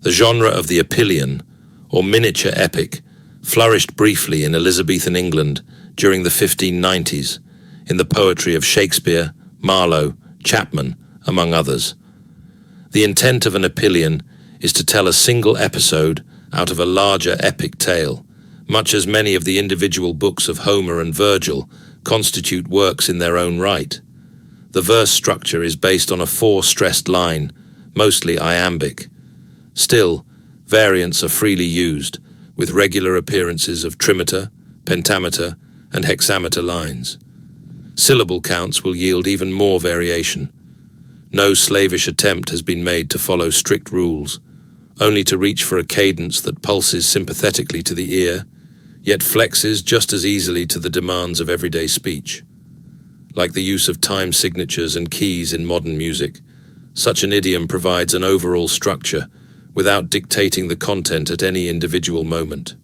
The genre of the epyllion, or miniature epic, flourished briefly in Elizabethan England during the 1590s, in the poetry of Shakespeare, Marlowe, Chapman, among others. The intent of an epyllion is to tell a single episode out of a larger epic tale, much as many of the individual books of Homer and Virgil constitute works in their own right. The verse structure is based on a four-stressed line, mostly iambic. Still, variants are freely used, with regular appearances of trimeter, pentameter, and hexameter lines. Syllable counts will yield even more variation. No slavish attempt has been made to follow strict rules, only to reach for a cadence that pulses sympathetically to the ear, yet flexes just as easily to the demands of everyday speech. Like the use of time signatures and keys in modern music, such an idiom provides an overall structure without dictating the content at any individual moment.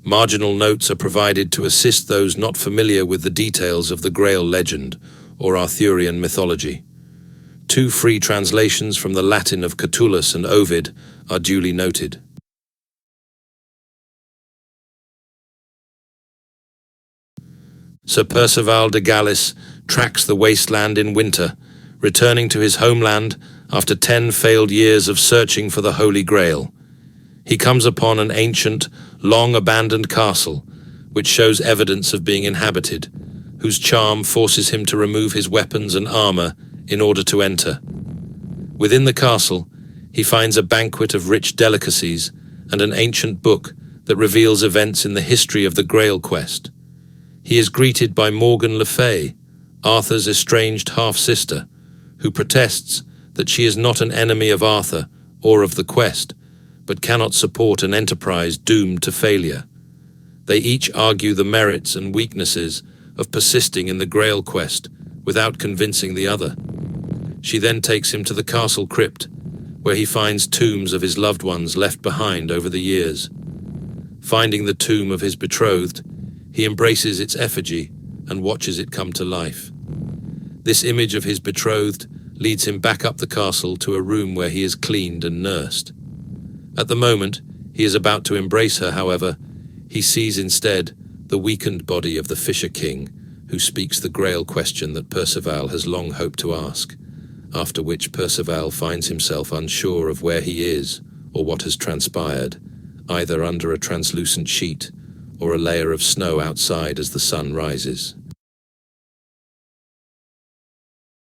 Marginal notes are provided to assist those not familiar with the details of the Grail legend or Arthurian mythology. Two free translations from the Latin of Catullus and Ovid are duly noted. Sir Percevale de Galis tracks the wasteland in winter, returning to his homeland after 10 failed years of searching for the Holy Grail. He comes upon an ancient, long-abandoned castle, which shows evidence of being inhabited, whose charm forces him to remove his weapons and armor in order to enter. Within the castle, he finds a banquet of rich delicacies and an ancient book that reveals events in the history of the Grail quest. He is greeted by Morgan Le Fay, Arthur's estranged half-sister, who protests that she is not an enemy of Arthur or of the quest, but cannot support an enterprise doomed to failure. They each argue the merits and weaknesses of persisting in the Grail quest without convincing the other. She then takes him to the castle crypt, where he finds tombs of his loved ones left behind over the years. Finding the tomb of his betrothed, he embraces its effigy and watches it come to life. This image of his betrothed leads him back up the castle to a room where he is cleaned and nursed. At the moment he is about to embrace her, however, he sees instead the weakened body of the Fisher King, who speaks the Grail question that Percevale has long hoped to ask, after which Percevale finds himself unsure of where he is or what has transpired, either under a translucent sheet or a layer of snow outside as the sun rises.